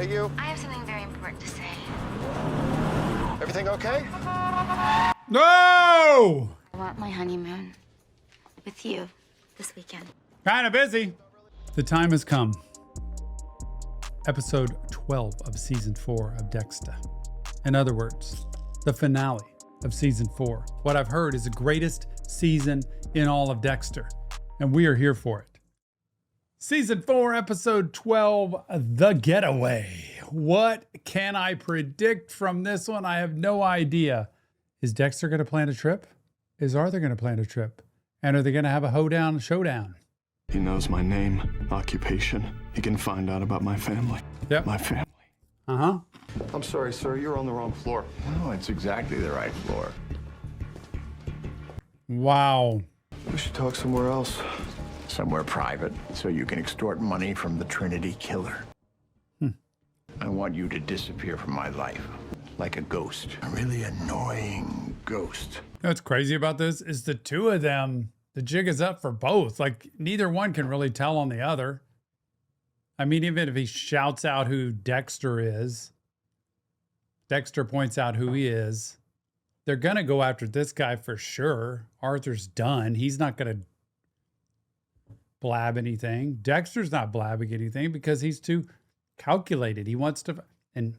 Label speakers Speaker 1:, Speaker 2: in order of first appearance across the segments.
Speaker 1: Hey, you.
Speaker 2: I have something very important to say.
Speaker 1: Everything okay?
Speaker 3: No!
Speaker 2: I want my honeymoon with you this weekend.
Speaker 3: Kind of busy. The time has come. Episode 12 of season 4 of Dexter. In other words, the finale of season 4. What I've heard is the greatest season in all of Dexter, and we are here for it. Season 4, episode 12, The Getaway. What can I predict from this one? I have no idea. Is Dexter going to plan a trip? Is Arthur going to plan a trip? And are they going to have a hoedown showdown?
Speaker 4: He knows my name, occupation. He can find out about my family.
Speaker 3: Yep.
Speaker 4: My family.
Speaker 3: Uh-huh.
Speaker 1: I'm sorry, sir. You're on the wrong floor.
Speaker 5: No, it's exactly the right floor.
Speaker 3: Wow.
Speaker 1: We should talk somewhere else.
Speaker 5: Somewhere private, so you can extort money from the Trinity killer. I want you to disappear from my life, like a ghost. A really annoying ghost.
Speaker 3: You know what's crazy about this is the two of them, the jig is up for both. Like, neither one can really tell on the other. I mean, even if he shouts out who Dexter is, Dexter points out who he is, they're going to go after this guy for sure. Arthur's done. He's not going to blab anything. Dexter's not blabbing anything because he's too calculated. He wants to, and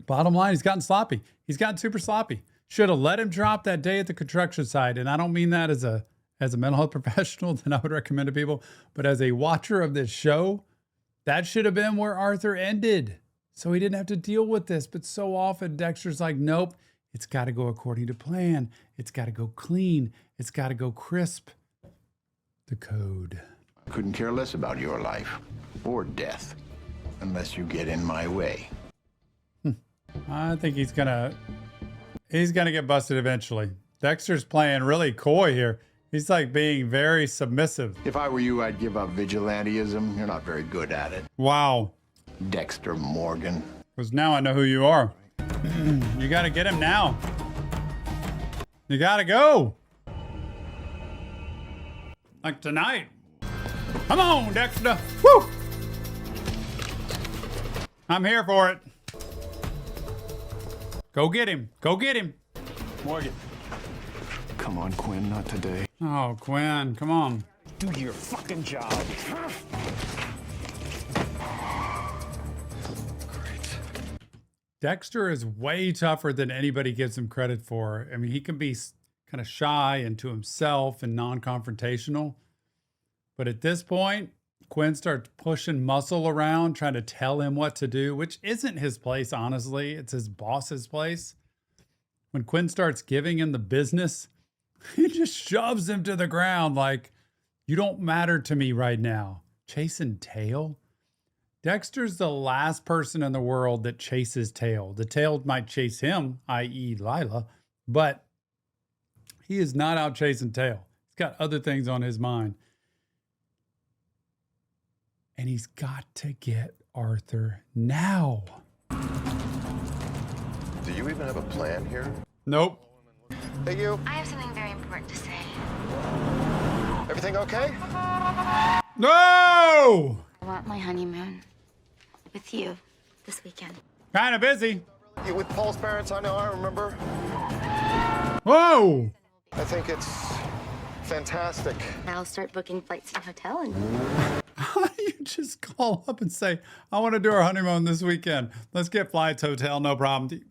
Speaker 3: bottom line, he's gotten sloppy. He's gotten super sloppy. Should have let him drop that day at the construction site. And I don't mean that as a mental health professional that I would recommend to people, but as a watcher of this show, that should have been where Arthur ended. So he didn't have to deal with this. But so often Dexter's like, nope, it's got to go according to plan. It's got to go clean. It's got to go crisp. The code.
Speaker 5: Couldn't care less about your life or death unless you get in my way.
Speaker 3: I think he's gonna get busted eventually. Dexter's playing really coy here. He's like being very submissive.
Speaker 5: If I were you, I'd give up vigilantism. You're not very good at it.
Speaker 3: Wow.
Speaker 5: Dexter Morgan.
Speaker 3: Because now I know who you are. You gotta get him now. You gotta go. Like tonight. Come on, Dexter. Woo! I'm here for it. Go get him. Go get him.
Speaker 4: Morgan. Come on, Quinn, not today.
Speaker 3: Oh, Quinn, come on.
Speaker 6: Do your fucking job.
Speaker 4: Great.
Speaker 3: Dexter is way tougher than anybody gives him credit for. I mean, he can be kind of shy and to himself and non-confrontational. But at this point, Quinn starts pushing muscle around, trying to tell him what to do, which isn't his place, honestly. It's his boss's place. When Quinn starts giving him the business, he just shoves him to the ground like, you don't matter to me right now. Chasing tail? Dexter's the last person in the world that chases tail. The tail might chase him, i.e. Lila, but he is not out chasing tail. He's got other things on his mind. And he's got to get Arthur now.
Speaker 1: Do you even have a plan here?
Speaker 3: Nope.
Speaker 1: Hey, you.
Speaker 2: I have something very important to say.
Speaker 1: Everything okay?
Speaker 3: No!
Speaker 2: I want my honeymoon with you this weekend.
Speaker 3: Kind of busy.
Speaker 1: You with Paul's parents? I know, I remember.
Speaker 3: Whoa!
Speaker 1: I think it's fantastic.
Speaker 2: I'll start booking flights and hotel and
Speaker 3: How do you just call up and say, I want to do our honeymoon this weekend. Let's get flights, hotel, no problem.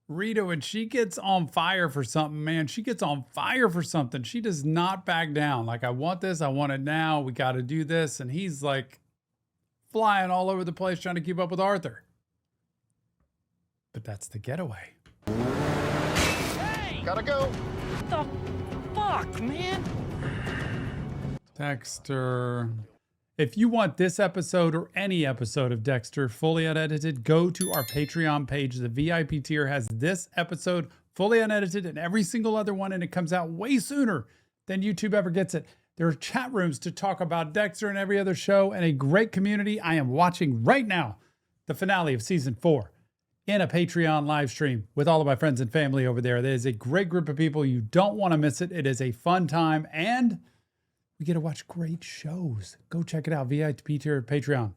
Speaker 3: Rita, when she gets on fire for something, man, she gets on fire for something. She does not back down. Like, I want this. I want it now. We got to do this. And he's like flying all over the place trying to keep up with Arthur. But that's the getaway.
Speaker 1: Gotta go.
Speaker 6: The fuck, man?
Speaker 3: Dexter. If you want this episode or any episode of Dexter fully unedited, go to our Patreon page. The VIP tier has this episode fully unedited and every single other one, and it comes out way sooner than YouTube ever gets it. There are chat rooms to talk about Dexter and every other show, and a great community. I am watching right now the finale of season 4 in a Patreon live stream with all of my friends and family over there. There's a great group of people. You don't want to miss it. It is a fun time, and we get to watch great shows. Go check it out. VIP tier at Patreon.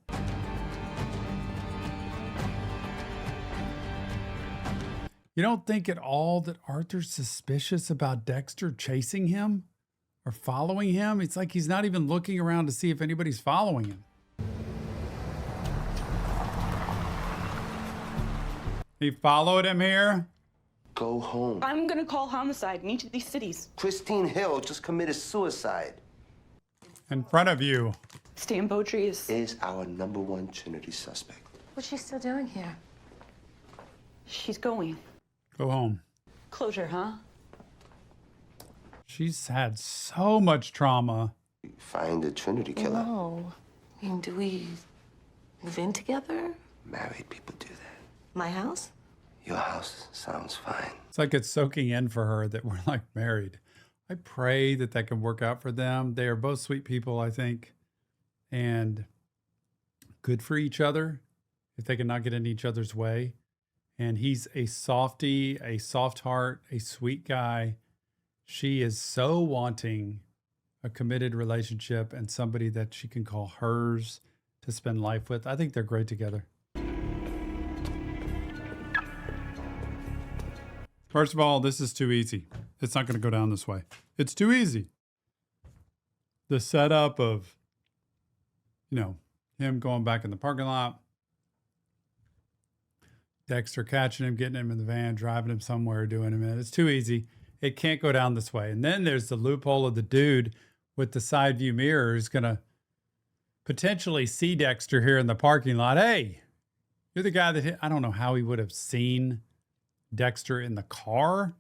Speaker 3: You don't think at all that Arthur's suspicious about Dexter chasing him or following him? It's like he's not even looking around to see if anybody's following him. He followed him here?
Speaker 7: Go home.
Speaker 8: I'm gonna call homicide in each of these cities.
Speaker 7: Christine Hill just committed suicide.
Speaker 3: In front of you.
Speaker 8: Stan Beaudry
Speaker 7: Is our #1 Trinity suspect.
Speaker 2: What's she still doing here?
Speaker 8: she's going.
Speaker 3: Go home.
Speaker 8: Closure, huh?
Speaker 3: She's had so much trauma.
Speaker 7: Find the Trinity killer.
Speaker 9: No. I mean, do we move in together?
Speaker 7: Married people do that.
Speaker 9: My house?
Speaker 7: Your house sounds fine.
Speaker 3: It's like it's soaking in for her that we're like married. I pray that that can work out for them. They are both sweet people, I think, and good for each other if they can not get in each other's way. And he's a softie, a soft heart, a sweet guy. She is so wanting a committed relationship and somebody that she can call hers to spend life with. I think they're great together. First of all, this is too easy. It's not going to go down this way. It's too easy. The setup of, him going back in the parking lot, Dexter catching him, getting him in the van, driving him somewhere, doing him in. It's too easy. It can't go down this way. And then there's the loophole of the dude with the side view mirror who's going to potentially see Dexter here in the parking lot. Hey, you're the guy that hit. I don't know how he would have seen Dexter in the car.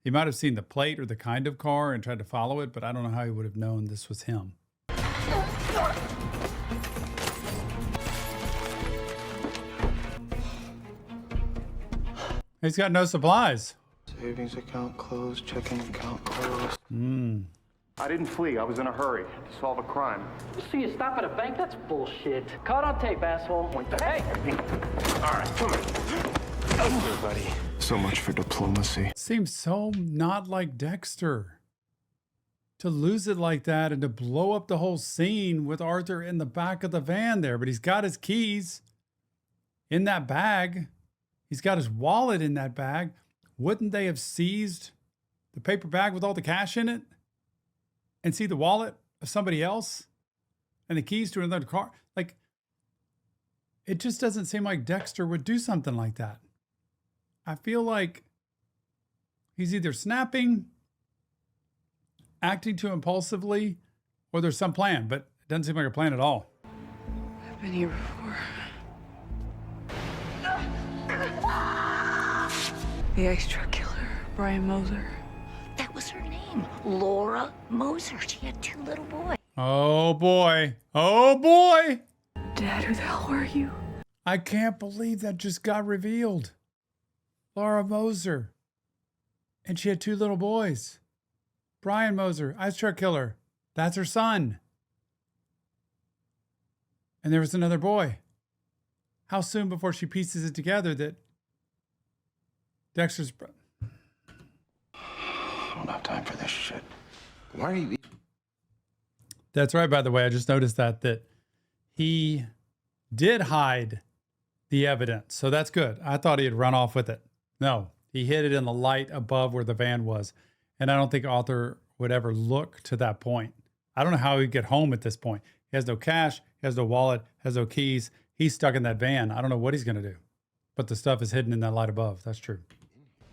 Speaker 3: He might have seen the plate or the kind of car and tried to follow it, but I don't know how he would have known this was him. He's got no supplies.
Speaker 4: Savings account closed, checking account closed.
Speaker 10: I didn't flee. I was in a hurry to solve a crime.
Speaker 6: So you stop at a bank? That's bullshit. Caught on tape, asshole. Hey!
Speaker 10: All right, come here.
Speaker 4: Here, buddy. So much for diplomacy.
Speaker 3: Seems so not like Dexter to lose it like that and to blow up the whole scene with Arthur in the back of the van there. But he's got his keys in that bag. He's got his wallet in that bag. Wouldn't they have seized the paper bag with all the cash in it and see the wallet of somebody else and the keys to another car? Like, it just doesn't seem like Dexter would do something like that. I feel like he's either snapping, acting too impulsively, or there's some plan, but it doesn't seem like a plan at all.
Speaker 8: I've been here before. The ice truck killer, Brian Moser.
Speaker 2: That was her name, Laura Moser. She had 2 little boys.
Speaker 3: Oh boy. Oh boy.
Speaker 8: Dad, who the hell were you?
Speaker 3: I can't believe that just got revealed. Laura Moser. And she had 2 little boys. Brian Moser, ice truck killer. That's her son. And there was another boy. How soon before she pieces it together that Dexter's...
Speaker 7: I don't have time for this shit. Why are you...
Speaker 3: That's right, by the way. I just noticed that he did hide the evidence. So that's good. I thought he had run off with it. No, he hid it in the light above where the van was. And I don't think Arthur would ever look to that point. I don't know how he'd get home at this point. He has no cash, he has no wallet, has no keys. He's stuck in that van. I don't know what he's going to do. But the stuff is hidden in that light above. That's true.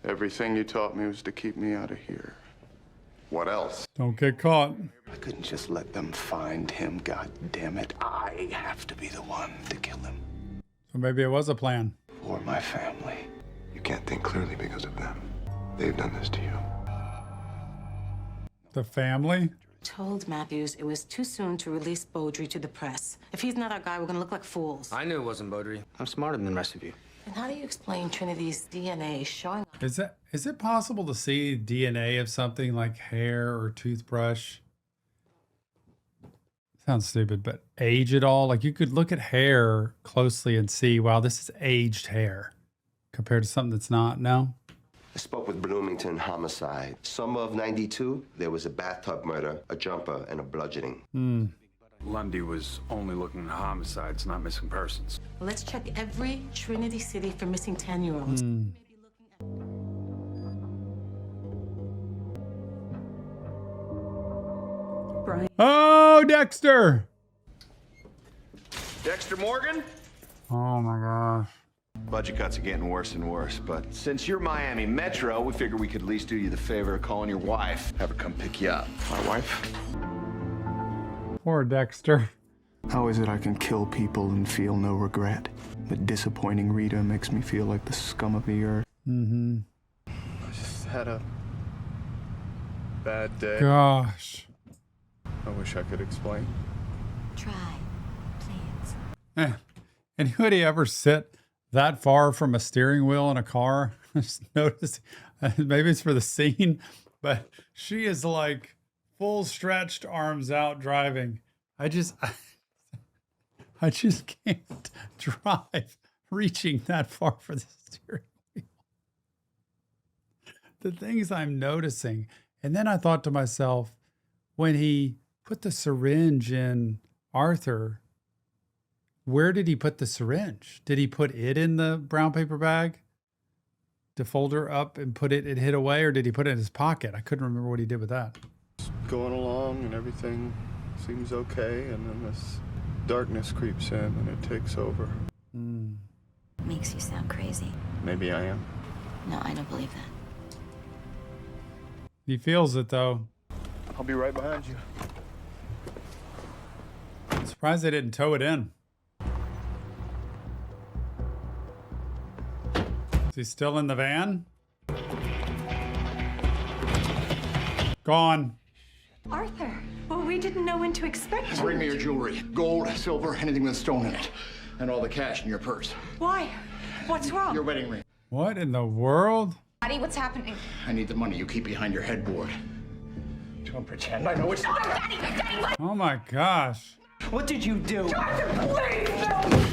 Speaker 4: Everything you taught me was to keep me out of here.
Speaker 1: What else?
Speaker 3: Don't get caught.
Speaker 5: I couldn't just let them find him. God damn it. I have to be the one to kill him.
Speaker 3: So maybe it was a plan.
Speaker 5: For my family.
Speaker 4: You can't think clearly because of them. They've done this to you.
Speaker 3: The family?
Speaker 9: Told Matthews it was too soon to release Beaudry to the press. If he's not our guy, we're gonna look like fools.
Speaker 6: I knew it wasn't Beaudry. I'm smarter than the rest of you.
Speaker 9: And how do you explain Trinity's DNA showing up?
Speaker 3: Is it possible to see DNA of something like hair or toothbrush? Sounds stupid, but age at all? Like you could look at hair closely and see, wow, this is aged hair compared to something that's not. No?
Speaker 7: I spoke with Bloomington homicide. Summer of '92, there was a bathtub murder, a jumper, and a bludgeoning.
Speaker 10: Lundy was only looking at homicides, not missing persons.
Speaker 9: Let's check every Trinity city for missing 10-year-olds.
Speaker 8: Brian.
Speaker 3: Oh, Dexter.
Speaker 5: Dexter Morgan?
Speaker 3: Oh my gosh.
Speaker 4: Budget cuts are getting worse and worse, but since you're Miami Metro, we figured we could at least do you the favor of calling your wife. Have her come pick you up.
Speaker 5: My wife?
Speaker 3: Poor Dexter.
Speaker 4: How is it I can kill people and feel no regret? But disappointing Rita makes me feel like the scum of the earth.
Speaker 3: Mm-hmm.
Speaker 4: I just had a bad day.
Speaker 3: Gosh.
Speaker 4: I wish I could explain.
Speaker 2: Try, please.
Speaker 3: Eh. Anybody ever sit that far from a steering wheel in a car? Just notice, maybe it's for the scene, but she is like full stretched arms out driving. I just can't drive reaching that far for the steering wheel. The things I'm noticing. And then I thought to myself, when he put the syringe in Arthur, where did he put the syringe? Did he put it in the brown paper bag to fold her up and put it and hid away, or did he put it in his pocket? I couldn't remember what he did with that.
Speaker 4: Going along and everything seems okay, and then this darkness creeps in and it takes over.
Speaker 2: Makes you sound crazy.
Speaker 4: Maybe I am.
Speaker 2: No, I don't believe that.
Speaker 3: He feels it though.
Speaker 4: I'll be right behind you.
Speaker 3: I'm surprised they didn't tow it in. Is he still in the van? Gone.
Speaker 8: Arthur, well, we didn't know when to expect you.
Speaker 5: Bring me your jewelry. Gold, silver, anything with a stone in it. And all the cash in your purse.
Speaker 8: Why? What's wrong?
Speaker 5: Your wedding ring.
Speaker 3: What in the world?
Speaker 2: Daddy, what's happening?
Speaker 5: I need the money you keep behind your headboard. Don't pretend I know it's...
Speaker 2: No, Daddy, Daddy, what?
Speaker 3: Oh my gosh.
Speaker 5: What did you do?
Speaker 2: Please, no!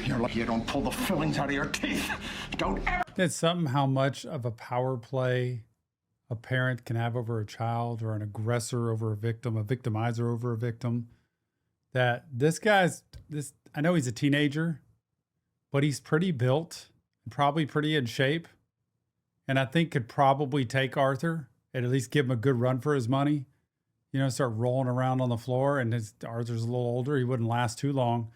Speaker 5: You're lucky you don't pull the fillings out of your teeth. Don't ever...
Speaker 3: It's something how much of a power play a parent can have over a child, or an aggressor over a victimizer over a victim. That this guy's, I know he's a teenager, but he's pretty built, probably pretty in shape. And I think could probably take Arthur and at least give him a good run for his money. You know, start rolling around on the floor, and Arthur's a little older. He wouldn't last too long.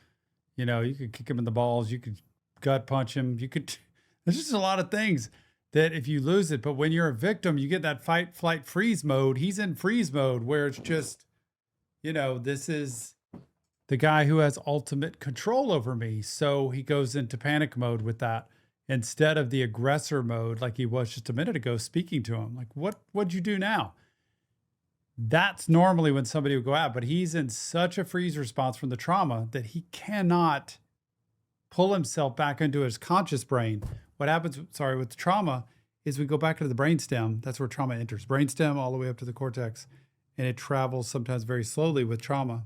Speaker 3: You know, you could kick him in the balls. You could gut punch him. There's just a lot of things that if you lose it, but when you're a victim, you get that fight, flight, freeze mode. He's in freeze mode where it's just, you know, this is the guy who has ultimate control over me. So he goes into panic mode with that instead of the aggressor mode, like he was just a minute ago, speaking to him. Like, what'd you do now? That's normally when somebody would go out, but he's in such a freeze response from the trauma that he cannot pull himself back into his conscious brain. What happens, with trauma is we go back into the brainstem. That's where trauma enters. Brainstem all the way up to the cortex. And it travels sometimes very slowly with trauma.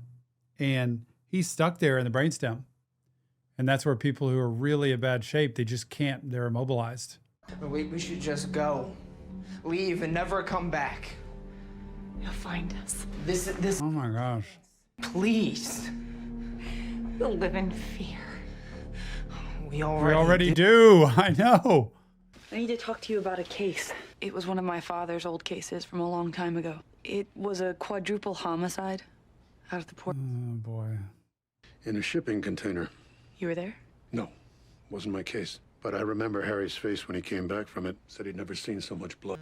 Speaker 3: And he's stuck there in the brainstem. And that's where people who are really in bad shape, they just can't, they're immobilized.
Speaker 11: We should just go. Leave and never come back.
Speaker 8: He'll find us.
Speaker 11: This,
Speaker 3: Oh my gosh.
Speaker 11: please.
Speaker 8: We'll live in fear.
Speaker 11: We
Speaker 3: We
Speaker 11: already
Speaker 3: already do. I know.
Speaker 8: I need to talk to you about a case. It was one of my father's old cases from a long time ago. It was a quadruple homicide out of the port.
Speaker 3: Oh boy.
Speaker 12: In a shipping container.
Speaker 8: You were there?
Speaker 12: No, wasn't my case. But I remember Harry's face when he came back from it. Said he'd never seen so much blood.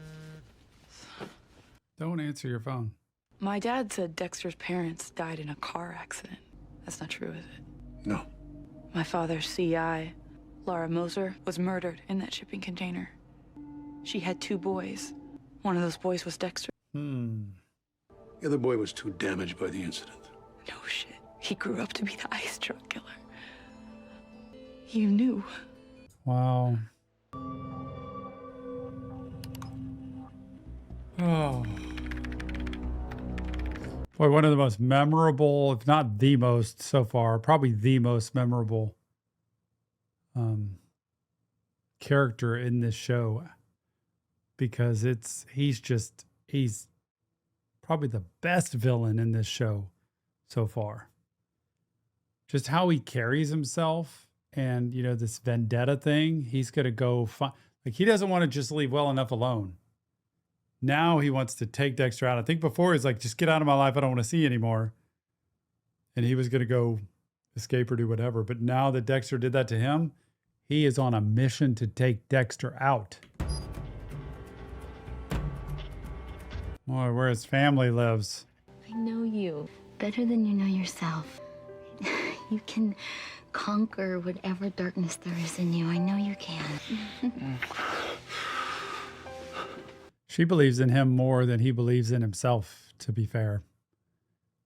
Speaker 3: Don't answer your phone.
Speaker 8: My dad said Dexter's parents died in a car accident. That's not true, is it?
Speaker 12: No.
Speaker 8: My father's CI, Laura Moser, was murdered in that shipping container. She had 2 boys. One of those boys was Dexter.
Speaker 12: The other boy was too damaged by the incident.
Speaker 8: No shit. He grew up to be the ice truck killer. You knew.
Speaker 3: Wow. Oh. Boy, one of the most memorable, if not the most so far, probably the most memorable character in this show, because he's probably the best villain in this show so far. Just how he carries himself and, you know, this vendetta thing, he's going to go find, like, he doesn't want to just leave well enough alone. Now he wants to take Dexter out. I think before he's like, just get out of my life. I don't want to see you anymore. And he was going to go escape or do whatever. But now that Dexter did that to him, he is on a mission to take Dexter out. Boy, where his family lives.
Speaker 2: I know you better than you know yourself. You can conquer whatever darkness there is in you. I know you can.
Speaker 3: She believes in him more than he believes in himself, to be fair.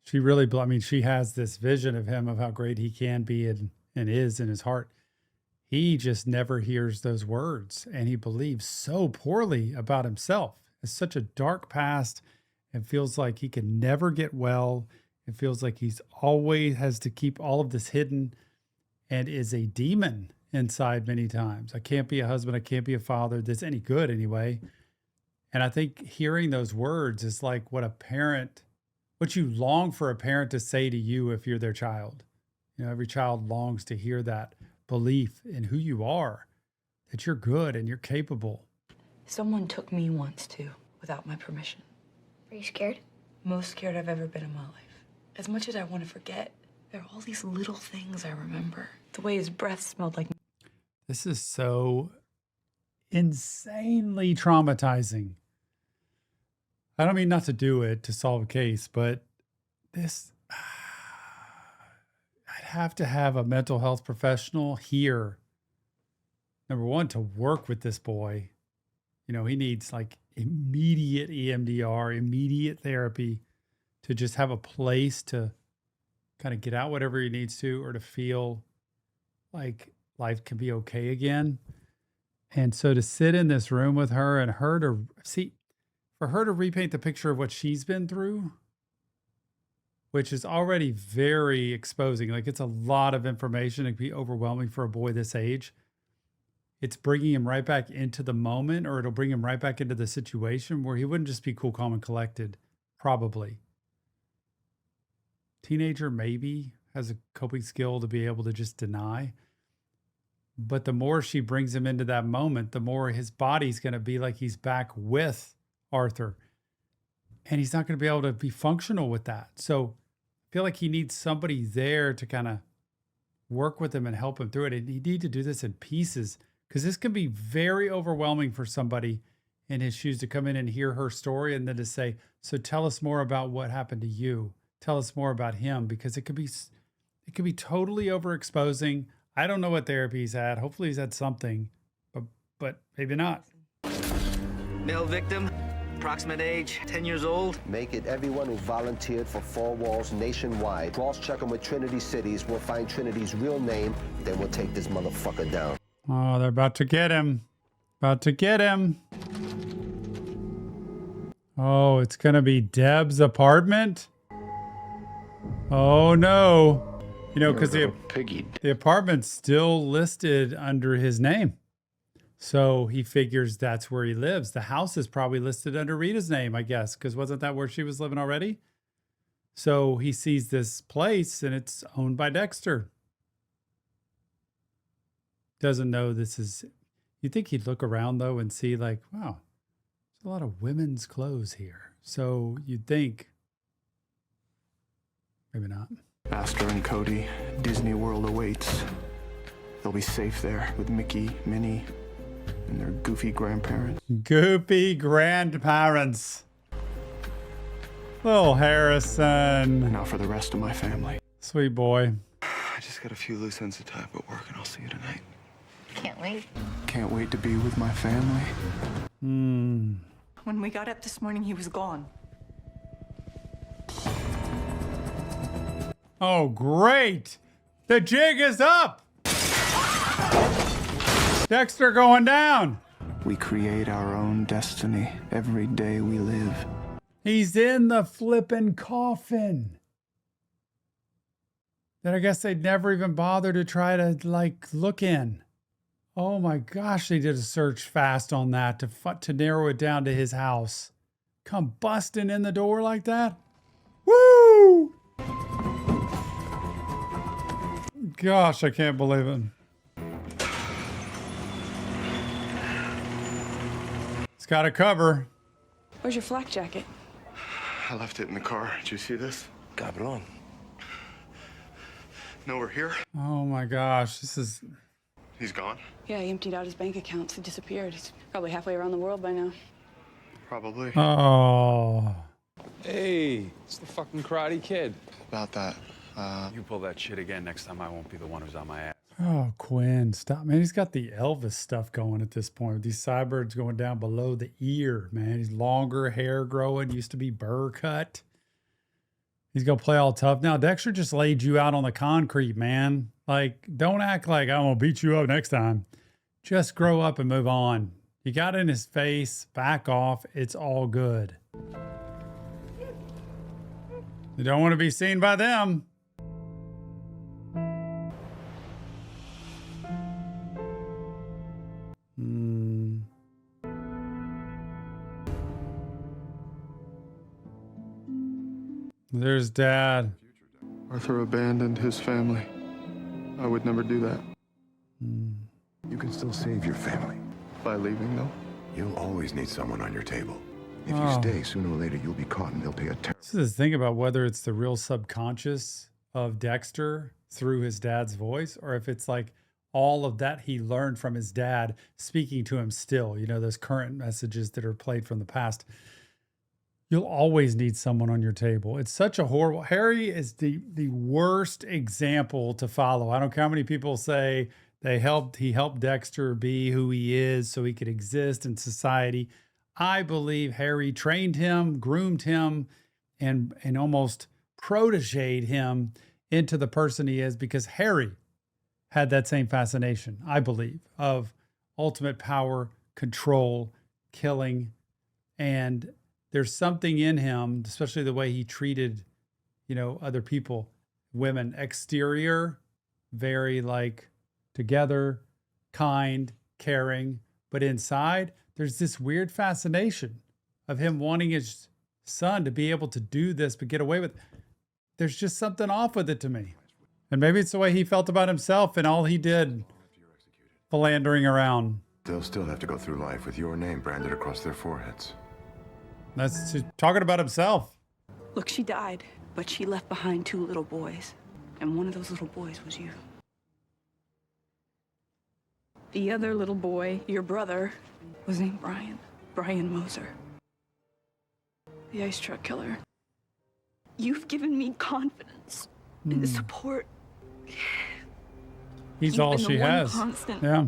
Speaker 3: She really, I mean, she has this vision of him, of how great he can be and is in his heart. He just never hears those words, and he believes so poorly about himself. It's such a dark past and feels like he can never get well. It feels like he's always has to keep all of this hidden and is a demon inside many times. I can't be a husband. I can't be a father. That's any good anyway. And I think hearing those words is like what you long for a parent to say to you if you're their child. You know, every child longs to hear that belief in who you are, that you're good and you're capable.
Speaker 8: Someone took me once, too, without my permission.
Speaker 2: Are you scared?
Speaker 8: Most scared I've ever been in my life. As much as I want to forget, there are all these little things I remember. The way his breath smelled like...
Speaker 3: This is so insanely traumatizing. I don't mean not to do it to solve a case, but this, I'd have to have a mental health professional here. Number one, to work with this boy. You know, he needs like immediate EMDR, immediate therapy to just have a place to kind of get out whatever he needs to, or to feel like life can be okay again. And so to sit in this room with her and her to see, for her to repaint the picture of what she's been through, which is already very exposing. Like, it's a lot of information. It can be overwhelming for a boy this age. It's bringing him right back into the moment, or it'll bring him right back into the situation where he wouldn't just be cool, calm, and collected. Probably. Teenager maybe has a coping skill to be able to just deny. But the more she brings him into that moment, the more his body's going to be like he's back with Arthur. And he's not going to be able to be functional with that. So I feel like he needs somebody there to kind of work with him and help him through it. And you need to do this in pieces, because this can be very overwhelming for somebody in his shoes to come in and hear her story and then to say, so tell us more about what happened to you. Tell us more about him, because it could be totally overexposing. I don't know what therapy he's had. Hopefully he's had something, but maybe not.
Speaker 13: Male victim, approximate age, 10 years old.
Speaker 7: Make it everyone who volunteered for Four Walls nationwide. Cross-check them with Trinity Cities. We'll find Trinity's real name, then we'll take this motherfucker down.
Speaker 3: Oh, they're about to get him. About to get him. Oh, it's going to be Deb's apartment? Oh, no. You know, because the apartment's still listed under his name. So he figures that's where he lives. The house is probably listed under Rita's name, I guess, because wasn't that where she was living already? So he sees this place and it's owned by Dexter. Doesn't know this is... You'd think he'd look around, though, and see like, wow, there's a lot of women's clothes here. So you'd think... Maybe not.
Speaker 14: Aster and Cody, Disney World awaits. They'll be safe there with Mickey, Minnie, and their goofy grandparents.
Speaker 3: Goofy grandparents. Little Harrison.
Speaker 14: Now for the rest of my family.
Speaker 3: Sweet boy.
Speaker 14: I just got a few loose ends to tie up at work, and I'll see you tonight.
Speaker 2: Can't wait.
Speaker 14: Can't wait to be with my family.
Speaker 8: When we got up this morning, he was gone.
Speaker 3: Oh, great. The jig is up. Dexter going down.
Speaker 14: We create our own destiny every day we live.
Speaker 3: He's in the flippin' coffin. That I guess they'd never even bother to try to, like, look in. Oh my gosh, they did a search fast on that to narrow it down to his house. Come busting in the door like that. Woo! Gosh, I can't believe it. It's got a cover.
Speaker 8: Where's your flak jacket?
Speaker 12: I left it in the car. Did you see this?
Speaker 5: Cabron.
Speaker 12: No, we're here.
Speaker 3: Oh my gosh, this is...
Speaker 12: He's gone?
Speaker 8: Yeah, he emptied out his bank accounts. He disappeared. He's probably halfway around the world by now.
Speaker 12: Probably.
Speaker 3: Oh.
Speaker 15: Hey, it's the fucking Karate Kid.
Speaker 14: About that,
Speaker 15: You pull that shit again, next time I won't be the one who's on my ass.
Speaker 3: Oh, Quinn, stop. Man, he's got the Elvis stuff going at this point. With these sideburns going down below the ear, man. He's longer hair growing. Used to be burr cut. He's going to play all tough. Now, Dexter just laid you out on the concrete, man. Like, don't act like I'm going to beat you up next time. Just grow up and move on. You got in his face. Back off. It's all good. You don't want to be seen by them. There's Dad.
Speaker 14: Arthur abandoned his family. I would never do that.
Speaker 5: You can still save your family.
Speaker 14: By leaving, though?
Speaker 5: You'll always need someone on your table. If you
Speaker 3: Oh.
Speaker 5: stay, sooner or later you'll be caught and they'll pay a
Speaker 3: This is the thing about whether it's the real subconscious of Dexter through his dad's voice, or if it's like all of that he learned from his dad speaking to him still, you know, those current messages that are played from the past. You'll always need someone on your table. It's such a horrible... Harry is the worst example to follow. I don't care how many people say he helped Dexter be who he is so he could exist in society. I believe Harry trained him, groomed him, and almost protégéed him into the person he is, because Harry had that same fascination, I believe, of ultimate power, control, killing, and there's something in him, especially the way he treated, you know, other people, women, exterior, very like together, kind, caring, but inside, there's this weird fascination of him wanting his son to be able to do this, but get away with it. There's just something off with it to me. And maybe it's the way he felt about himself and all he did philandering around.
Speaker 5: They'll still have to go through life with your name branded across their foreheads.
Speaker 3: That's just talking about himself.
Speaker 8: Look, she died, but she left behind 2 little boys. And one of those little boys was you. The other little boy, your brother, was named Brian Moser. The ice truck killer. You've given me confidence and support.
Speaker 3: He's
Speaker 8: You've
Speaker 3: all
Speaker 8: been the
Speaker 3: she
Speaker 8: one
Speaker 3: has.
Speaker 8: constant.
Speaker 3: Yeah.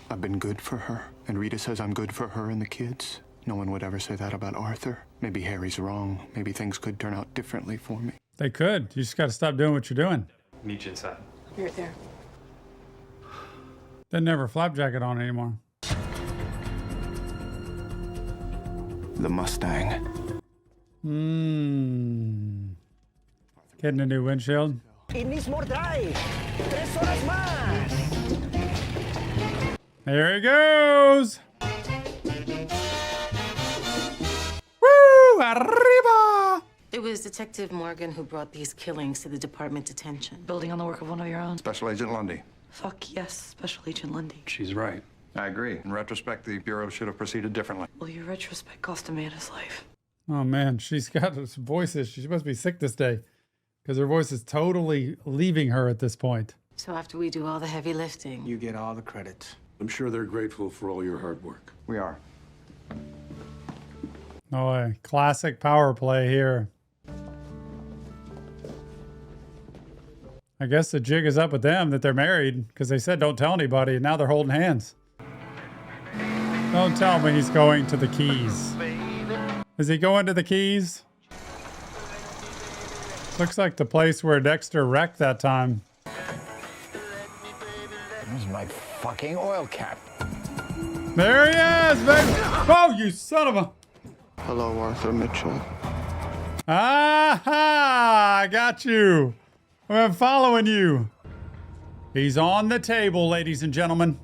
Speaker 14: I've been good for her, and Rita says I'm good for her and the kids. No one would ever say that about Arthur. Maybe Harry's wrong. Maybe things could turn out differently for me.
Speaker 3: They could. You just got to stop doing what you're doing.
Speaker 15: Meet you inside.
Speaker 8: You're right there.
Speaker 3: Doesn't never flap jacket on anymore.
Speaker 14: The Mustang.
Speaker 3: Getting a new windshield.
Speaker 16: It needs more drive. 3 horas más.
Speaker 3: There he goes. Woo! Arriba!
Speaker 9: It was Detective Morgan who brought these killings to the department's attention.
Speaker 8: Building on the work of one of your own.
Speaker 12: Special Agent Lundy.
Speaker 8: Fuck yes, Special Agent Lundy.
Speaker 15: She's right.
Speaker 12: I agree. In retrospect, the Bureau should have proceeded differently.
Speaker 8: Well, your retrospect cost a man his life.
Speaker 3: Oh man, she's got some voices. She must be sick this day because her voice is totally leaving her at this point.
Speaker 9: So after we do all the heavy lifting,
Speaker 11: You get all the credit.
Speaker 12: I'm sure they're grateful for all your hard work.
Speaker 11: We are.
Speaker 3: Oh, a classic power play here. I guess the jig is up with them that they're married because they said don't tell anybody, and now they're holding hands. Don't tell me he's going to the Keys. Is he going to the Keys? Looks like the place where Dexter wrecked that time.
Speaker 5: There's my fucking oil cap.
Speaker 3: There he is, baby. Oh, you son of a...
Speaker 14: Hello, Arthur Mitchell.
Speaker 3: Aha! I got you. I'm following you. He's on the table, ladies and gentlemen.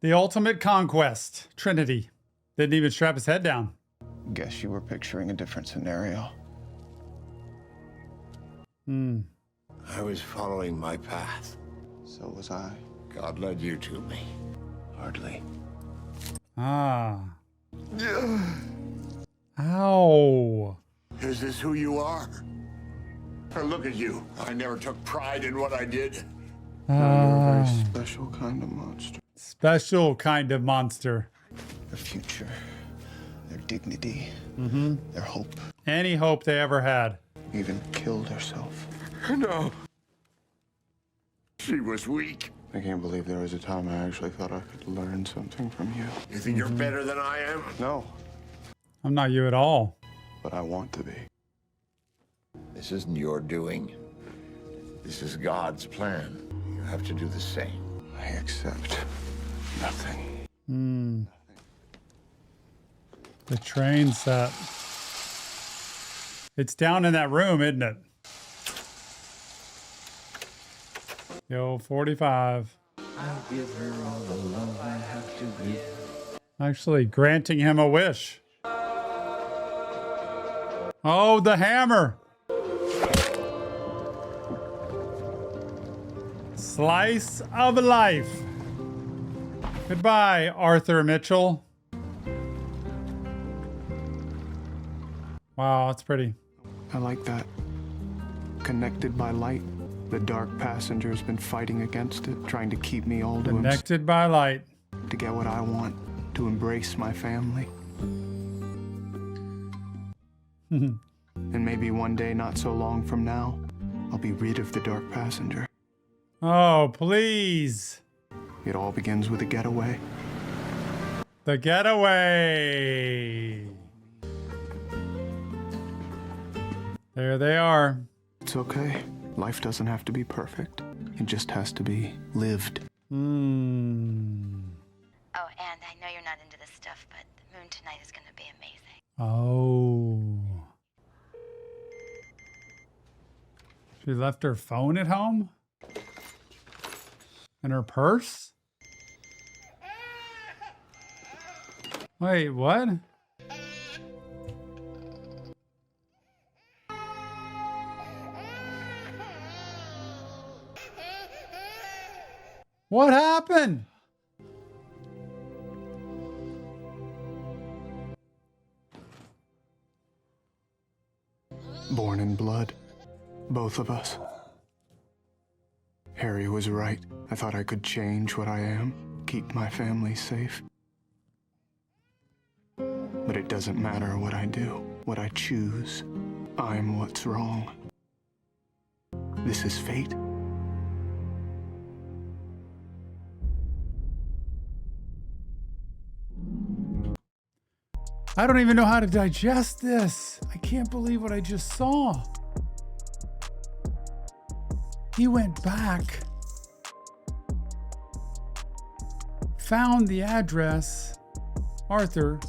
Speaker 3: The ultimate conquest. Trinity. Didn't even strap his head down.
Speaker 14: Guess you were picturing a different scenario.
Speaker 5: I was following my path.
Speaker 14: So was I.
Speaker 5: God led you to me.
Speaker 14: Hardly.
Speaker 3: Ah. Ow.
Speaker 5: Is this who you are? Or look at you. I never took pride in what I did.
Speaker 14: You're a very special kind of monster.
Speaker 3: Special kind of monster.
Speaker 14: Their future, their dignity,
Speaker 3: Mm-hmm.
Speaker 14: their hope.
Speaker 3: Any hope they ever had.
Speaker 14: Even killed herself.
Speaker 5: No. She was weak.
Speaker 14: I can't believe there was a time I actually thought I could learn something from you.
Speaker 5: You think you're better than I am?
Speaker 14: No,
Speaker 3: I'm not you at all.
Speaker 14: but I want to be.
Speaker 5: This isn't your doing. This is God's plan. You have to do the same.
Speaker 14: I accept nothing.
Speaker 3: Hmm. The train set. It's down in that room, isn't it? Yo, 45.
Speaker 17: I'll give her all the love I have to give.
Speaker 3: Actually granting him a wish. Oh, the hammer. Slice of life. Goodbye, Arthur Mitchell. Wow, that's pretty.
Speaker 14: I like that. Connected by light. The dark passenger's been fighting against it, trying to keep me all to
Speaker 3: Connected by light.
Speaker 14: To get what I want, to embrace my family. And maybe one day, not so long from now, I'll be rid of the dark passenger.
Speaker 3: Oh, please.
Speaker 14: It all begins with a getaway.
Speaker 3: The getaway. There they are.
Speaker 14: It's okay. Life doesn't have to be perfect. It just has to be lived.
Speaker 3: Hmm.
Speaker 2: Oh, and I know you're not into this stuff, but the moon tonight is going to be amazing.
Speaker 3: Oh. She left her phone at home? And her purse? Wait, what? What happened?
Speaker 14: Born in blood. Both of us. Harry was right. I thought I could change what I am, keep my family safe. But it doesn't matter what I do, what I choose. I'm what's wrong. This is fate.
Speaker 3: I don't even know how to digest this. I can't believe what I just saw. He went back, found the address, Arthur.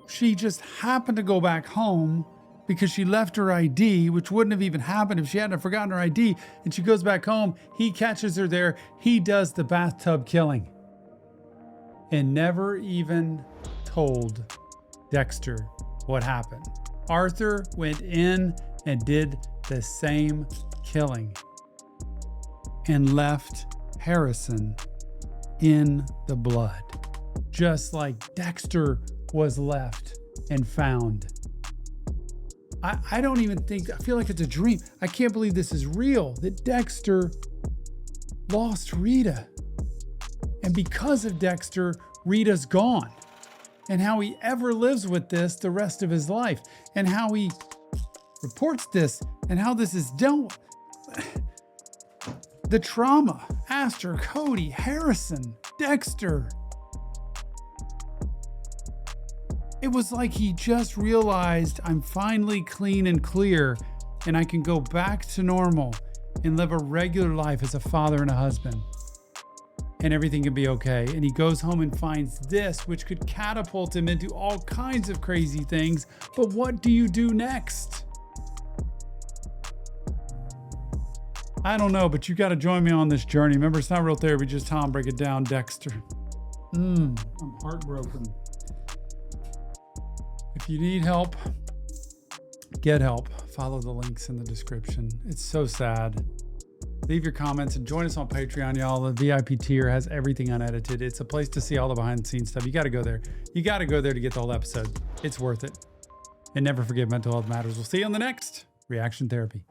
Speaker 3: She just happened to go back home because she left her ID, which wouldn't have even happened if she hadn't forgotten her ID. And she goes back home. He catches her there. He does the bathtub killing and never even told Dexter what happened. Arthur went in and did the same killing and left Harrison in the blood, just like Dexter was left and found. I don't even think, I feel like it's a dream. I can't believe this is real, that Dexter lost Rita. And because of Dexter, Rita's gone. And how he ever lives with this the rest of his life, and how he reports this, and how this is dealt with. The trauma, Astor, Cody, Harrison, Dexter. It was like he just realized, I'm finally clean and clear, and I can go back to normal and live a regular life as a father and a husband. And everything can be okay. And he goes home and finds this, which could catapult him into all kinds of crazy things. But what do you do next? I don't know, but you got to join me on this journey. Remember, it's not real therapy, just Tom. Break it down, Dexter. I'm heartbroken. If you need help, get help. Follow the links in the description. It's so sad. Leave your comments and join us on Patreon, y'all. The VIP tier has everything unedited. It's a place to see all the behind the scenes stuff. You got to go there. You got to go there to get the whole episode. It's worth it. And never forget mental health matters. We'll see you on the next Reaction Therapy.